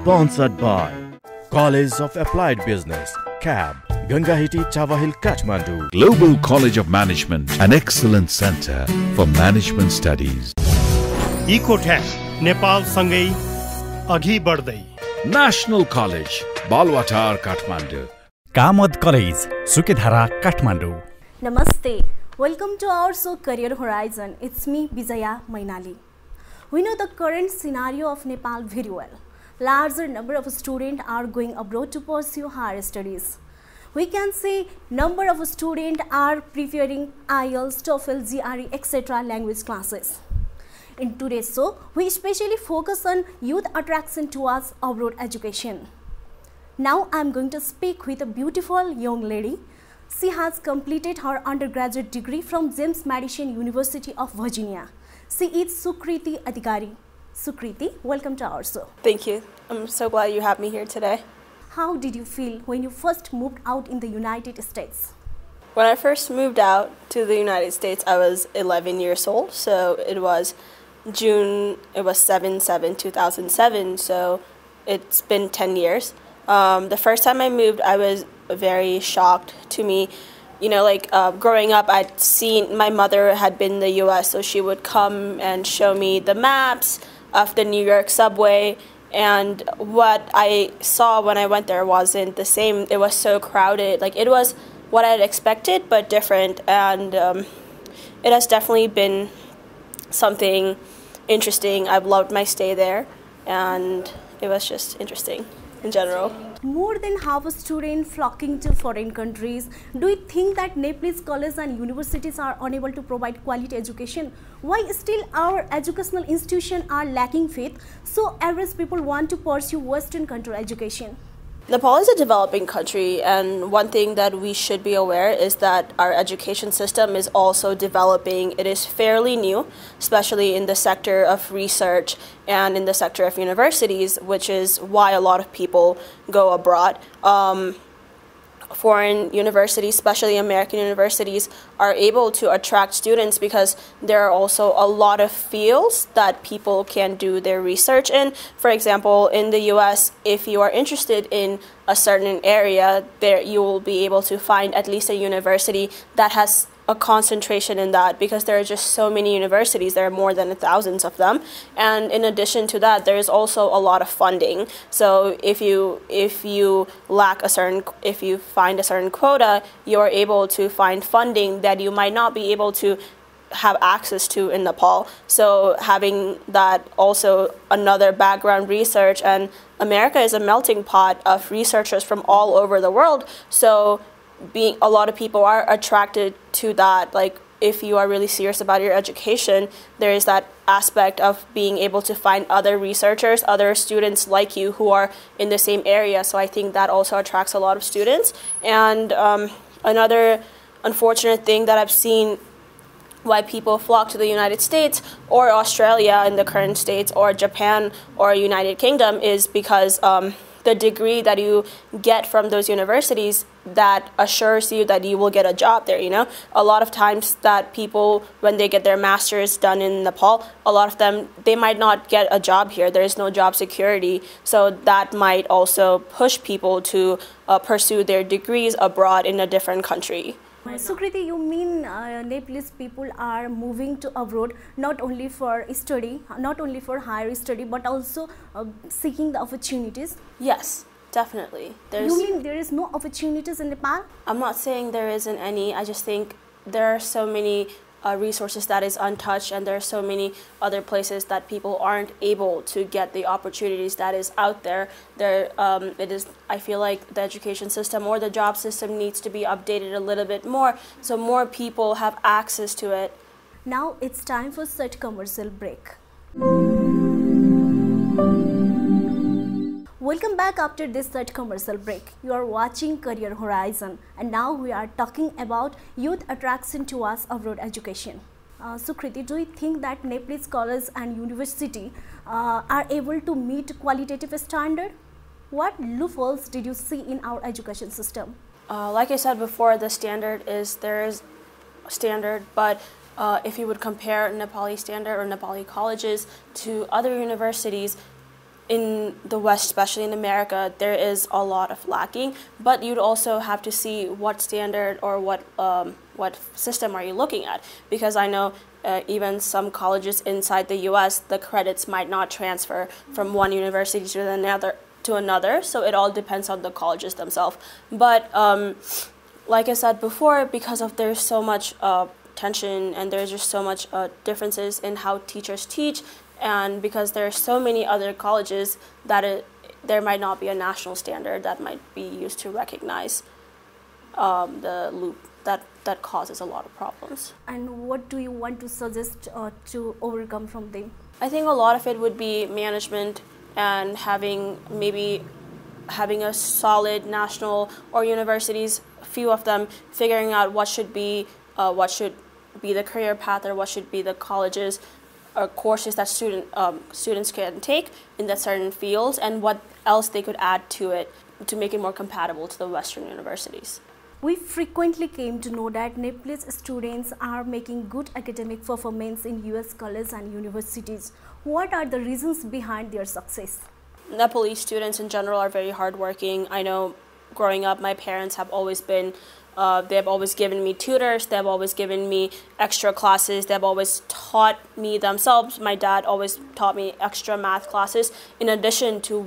Sponsored by College of Applied Business, CAB, Gangahiti, Chawahil, Kathmandu. Global College of Management, an excellent center for management studies. Ecotech, Nepal सँगै अघि बढ्दै. National College, Balwatar, Kathmandu. Kamad college, Sukedhara, Kathmandu. Namaste. Welcome to our show Career Horizon. It's me, Bijaya, Mainali. We know the current scenario of Nepal very well. Larger number of students are going abroad to pursue higher studies. We can say number of students are preparing IELTS, TOEFL, GRE, etc. language classes. In today's show, we especially focus on youth attraction towards abroad education. Now I am going to speak with a beautiful young lady. She has completed her undergraduate degree from James Madison University of Virginia. She is Sukriti Adhikari. Sukriti, welcome to our show. Thank you. I'm so glad you have me here today. How did you feel when you first moved out in the United States? When I first moved out to the United States, I was 11 years old. So it was June, it was 7/7/2007. So it's been 10 years. The first time I moved, I was very shocked to me. You know, like growing up, I'd seen my mother had been in the U.S., so she would come and show me the maps of the New York subway. And what I saw when I went there wasn't the same. It was so crowded. Like, it was what I had expected, but different. And it has definitely been something interesting. I've loved my stay there, and it was just interesting in general. More than half of students flocking to foreign countries. Do you think that Nepalese colleges and universities are unable to provide quality education? Why still our educational institutions are lacking faith, so average people want to pursue Western country education? Nepal is a developing country, and one thing that we should be aware is that our education system is also developing. It is fairly new, especially in the sector of research and in the sector of universities, which is why a lot of people go abroad. Foreign universities, especially American universities, are able to attract students because there are also a lot of fields that people can do their research in. For example, in the US, if you are interested in a certain area, there you will be able to find at least a university that has a concentration in that, because there are just so many universities. There are more than thousands of them, and in addition to that, there is also a lot of funding. So if you find a certain quota, you are able to find funding that you might not be able to have access to in Nepal. So having that, also another background research, and America is a melting pot of researchers from all over the world. So a lot of people are attracted to that. Like, if you are really serious about your education, there is that aspect of being able to find other researchers, other students like you who are in the same area. So I think that also attracts a lot of students. And another unfortunate thing that I've seen why people flock to the United States or Australia in the current states, or Japan or United Kingdom, is because the degree that you get from those universities that assures you that you will get a job there. You know, a lot of times that people, when they get their masters done in Nepal, a lot of them, they might not get a job here. There is no job security. So that might also push people to pursue their degrees abroad in a different country. Sukriti, you mean Nepalese people are moving to abroad not only for study, not only for higher study, but also seeking the opportunities? Yes, definitely. You mean there is no opportunities in Nepal? I'm not saying there isn't any. I just think there are so many resources that is untouched, and there are so many other places that people aren't able to get the opportunities that is out there. I feel like the education system or the job system needs to be updated a little bit more, so more people have access to it. Now it's time for such commercial break. Welcome back after this short commercial break. You are watching Career Horizon, and now we are talking about youth attraction towards abroad education. Sukriti, do you think that Nepalese college and university are able to meet qualitative standard? What loopholes did you see in our education system? Like I said before, there is standard, but if you would compare Nepali standard or Nepali colleges to other universities, in the West, especially in America, there is a lot of lacking, but you'd also have to see what standard or what system are you looking at, because I know even some colleges inside the U.S., the credits might not transfer from one university to another, so it all depends on the colleges themselves. But like I said before, because of there's so much tension and there's just so much differences in how teachers teach, and because there are so many other colleges that there might not be a national standard that might be used to recognize the loop that causes a lot of problems. And what do you want to suggest to overcome from them? I think a lot of it would be management and maybe having a solid national or universities, a few of them, figuring out what should be the career path or what should be the colleges or courses that students can take in that certain fields, and what else they could add to it to make it more compatible to the Western universities. We frequently came to know that Nepalese students are making good academic performance in US colleges and universities. What are the reasons behind their success? Nepalese students in general are very hardworking. I know growing up, my parents have always been they've always given me tutors, they've always given me extra classes, they've always taught me themselves. My dad always taught me extra math classes in addition to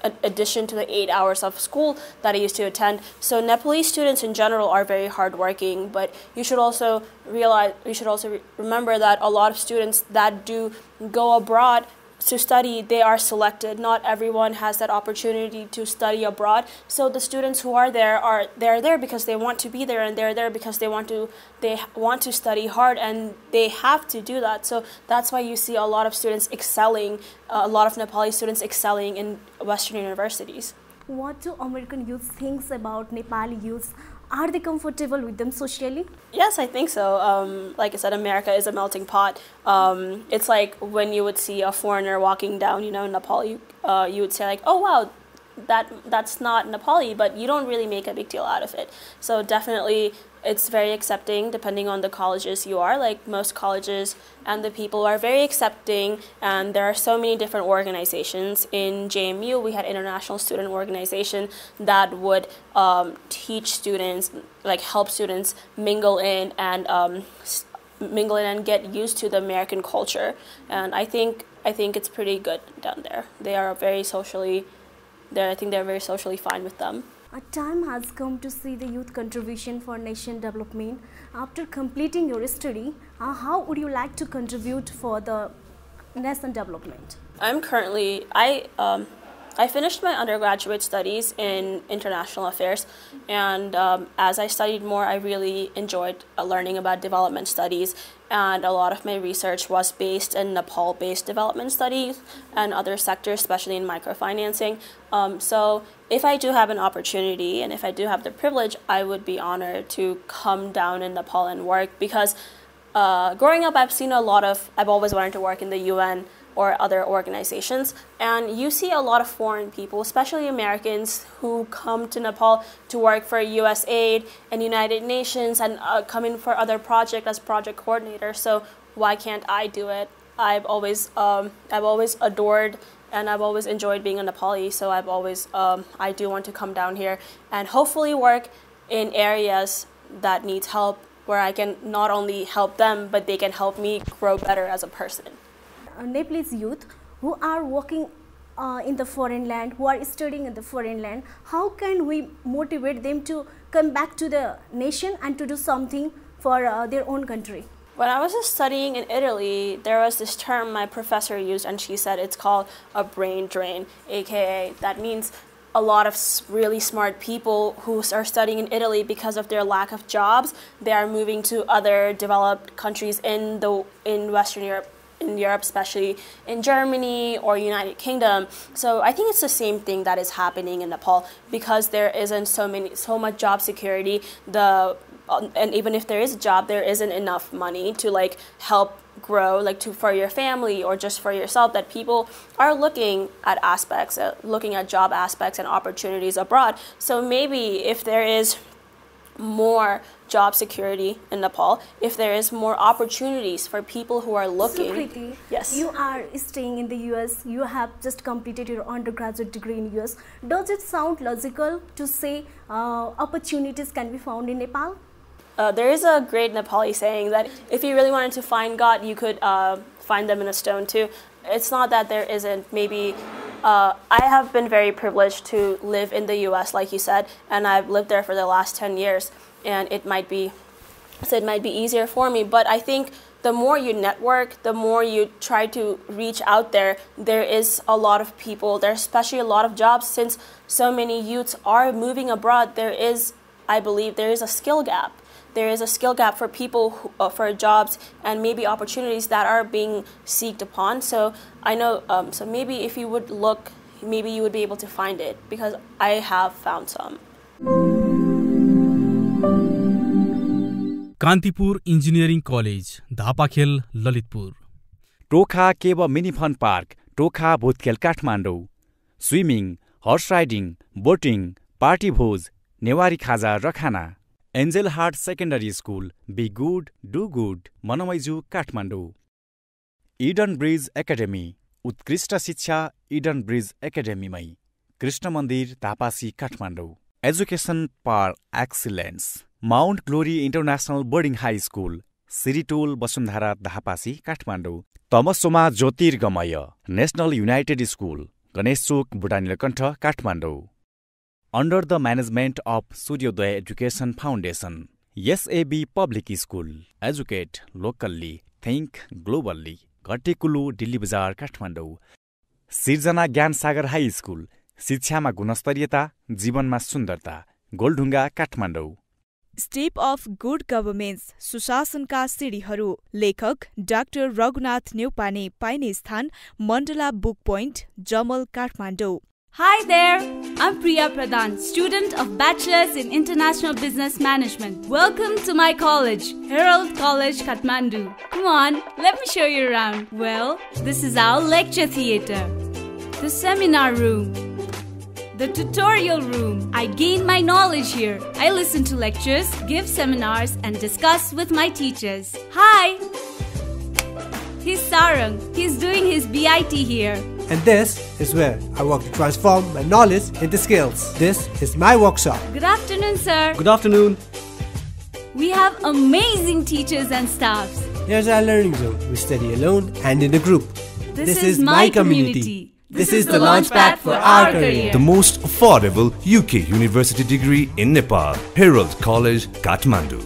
the 8 hours of school that I used to attend. So Nepalese students in general are very hardworking, but you should also remember that a lot of students that do go abroad to study, they are selected. Not everyone has that opportunity to study abroad. So the students who are they're there because they want to be there, and they're there because they want to study hard, and they have to do that. So that's why you see a lot of students excelling, a lot of Nepali students excelling in Western universities. What do American youth think about Nepali youth? Are they comfortable with them socially? Yes, I think so. Like I said, America is a melting pot. It's like when you would see a foreigner walking down, Nepal, you would say like, oh wow, that's not Nepali, but you don't really make a big deal out of it. So definitely it's very accepting depending on the colleges you are. Like most colleges and the people are very accepting, and there are so many different organizations. In JMU, we had International Student Organization that would teach students, like help students mingle in and get used to the American culture. And I think it's pretty good down there. They are very socially. I think they're very socially fine with them. A time has come to see the youth contribution for nation development. After completing your study, how would you like to contribute for the nation development? I finished my undergraduate studies in international affairs, and as I studied more, I really enjoyed learning about development studies, and a lot of my research was based in Nepal-based development studies and other sectors, especially in microfinancing. So if I do have an opportunity and if I do have the privilege, I would be honored to come down in Nepal and work, because growing up, I've always wanted to work in the UN or other organizations, and you see a lot of foreign people, especially Americans, who come to Nepal to work for USAID and United Nations and come in for other projects as project coordinator. So why can't I do it? I've always adored and I've always enjoyed being a Nepali, so I do want to come down here and hopefully work in areas that needs help, where I can not only help them, but they can help me grow better as a person. Nepalese youth who are working in the foreign land, who are studying in the foreign land, how can we motivate them to come back to the nation and to do something for their own country? When I was studying in Italy, there was this term my professor used, and she said it's called a brain drain, aka that means a lot of really smart people who are studying in Italy, because of their lack of jobs, they are moving to other developed countries in Western Europe. In Europe, especially in Germany or United Kingdom. So I think it's the same thing that is happening in Nepal, because there isn't so much job security. And even if there is a job, there isn't enough money to help grow, for your family or just for yourself. That people are looking at job aspects and opportunities abroad. So maybe if there is more job security in Nepal, if there is more opportunities for people who are looking. Sukriti, yes. You are staying in the US, you have just completed your undergraduate degree in US. Does it sound logical to say opportunities can be found in Nepal? There is a great Nepali saying that if you really wanted to find God, you could find them in a stone too. It's not that there isn't. Maybe I have been very privileged to live in the US, like you said, and I've lived there for the last 10 years, and it might be easier for me. But I think the more you network, the more you try to reach out there, there is a lot of people, there's especially a lot of jobs. Since so many youths are moving abroad, I believe there is a skill gap. There is a skill gap for people, for jobs and maybe opportunities that are being seeked upon. So I know, so maybe if you would look, maybe you would be able to find it, because I have found some. Kantipur Engineering College, Dhapakhel, Lalitpur. Tokha cave mini fun park, Tokha Bhutkhel, Kathmandu. Swimming, horse riding, boating, party भोज, नेवारी खाजा र खाना। Angel Heart Secondary School, be good, do good, Manmaiju, Kathmandu. Eden Bridge Academy, उत्कृष्ट शिक्षा Eden Bridge एकाडेमीमै। कृष्ण मन्दिर, Dhapasi, Kathmandu. Education for excellence, Mount Glory International Boarding High School, Siritol, Vasundhara, Dhapasi, Kathmandu. तमसोमा ज्योतिर्गमय नेशनल युनाइटेड स्कुल, गणेश चोक, Budhanilkantha, Kathmandu. Under the management of Suryoday Education Foundation, SAB Public School, educate locally, think globally, Ghatekulu, Dilli Bazar, Kathmandu. Sirzana Gyan Sagar High School, शिक्षामा गुणस्तरीयता, जीवनमा सुन्दरता, गोलढुङ्गा, काठमाडौँ। Step of good governments, सुशासनका सिडीहरू, लेखक डाक्टर रघुनाथ नेउपाने, पाइने स्थान मण्डला बुक पोइन्ट, जमल, Kathmandu. Hi there, I'm Priya Pradhan, student of Bachelor's in International Business Management. Welcome to my college, Herald College, Kathmandu. Come on, let me show you around. Well, this is our lecture theatre, the seminar room, the tutorial room. I gain my knowledge here. I listen to lectures, give seminars, and discuss with my teachers. Hi! He's Sarang. He's doing his BIT here. And this is where I work to transform my knowledge into skills. This is my workshop. Good afternoon, sir. Good afternoon. We have amazing teachers and staffs. Here's our learning zone. We study alone and in a group. This is my community. This is the launchpad for our career. The most affordable UK university degree in Nepal. Herald College, Kathmandu.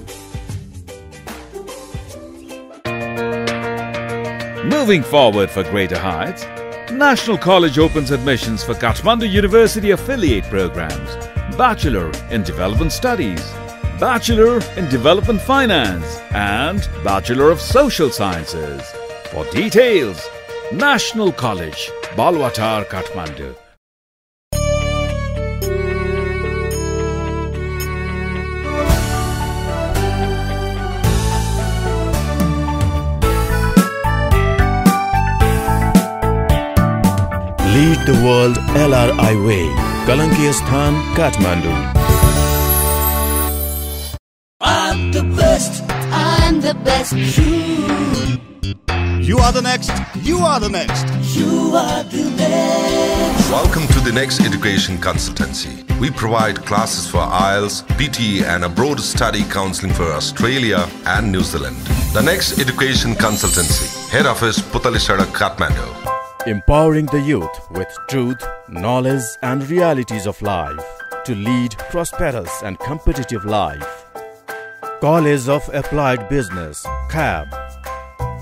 Moving forward for greater heights, National College opens admissions for Kathmandu University affiliate programs, Bachelor in Development Studies, Bachelor in Development Finance, and Bachelor of Social Sciences. For details, National College, Balwatar, Kathmandu. Lead the world LRI way. Kalankiyasthan, Kathmandu. I'm the best. I'm the best. You are the next. You are the next. You are the next. Welcome to the Next Education Consultancy. We provide classes for IELTS, PTE and abroad study counselling for Australia and New Zealand. The Next Education Consultancy. Head office, Putali Sadak, Kathmandu. Empowering the youth with truth, knowledge and realities of life to lead prosperous and competitive life. College of Applied Business, CAB,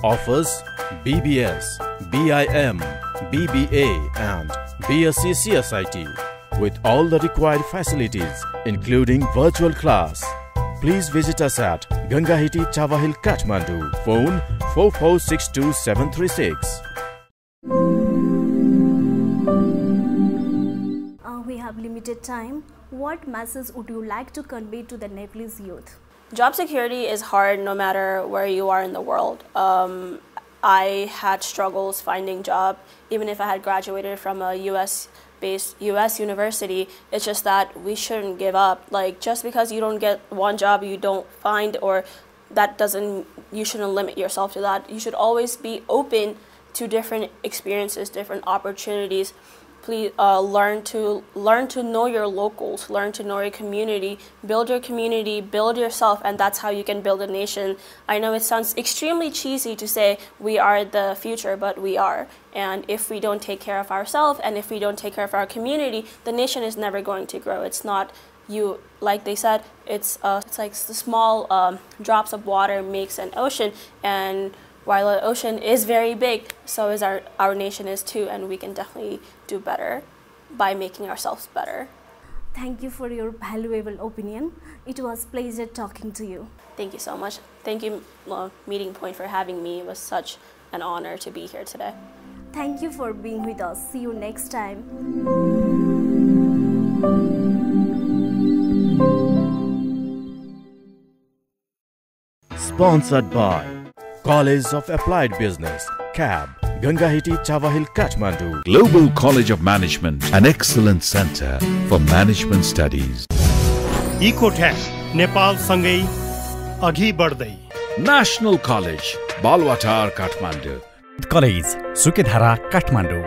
offers BBS, BIM, BBA and BSc CSIT with all the required facilities including virtual class. Please visit us at Gangahiti, Chawahil, Kathmandu. Phone 4462736. We have limited time. What message would you like to convey to the Nepalese youth? Job security is hard no matter where you are in the world. I had struggles finding job, even if I had graduated from a US-based US university. It's just that we shouldn't give up. Like, just because you don't get one job you don't find, or that doesn't, you shouldn't limit yourself to that. You should always be open to different experiences, different opportunities. Please learn to know your locals, learn to know your community, build yourself, and that's how you can build a nation. I know it sounds extremely cheesy to say we are the future, but we are. And if we don't take care of ourselves, and if we don't take care of our community, the nation is never going to grow. It's not you, like they said, it's like the small drops of water makes an ocean, and while the ocean is very big, so is our nation is too, and we can definitely do better by making ourselves better. Thank you for your valuable opinion. It was a pleasure talking to you. Thank you so much. Thank you, Meeting Point, for having me. It was such an honor to be here today. Thank you for being with us. See you next time. Sponsored by College of Applied Business, CAB, Gangahiti, Chawahil, Kathmandu. Global College of Management, an excellent center for management studies. Ecotech, Nepal सँगै अघि बढ्दै. National College, Balwatar, Kathmandu. College, Sukedhara, Kathmandu.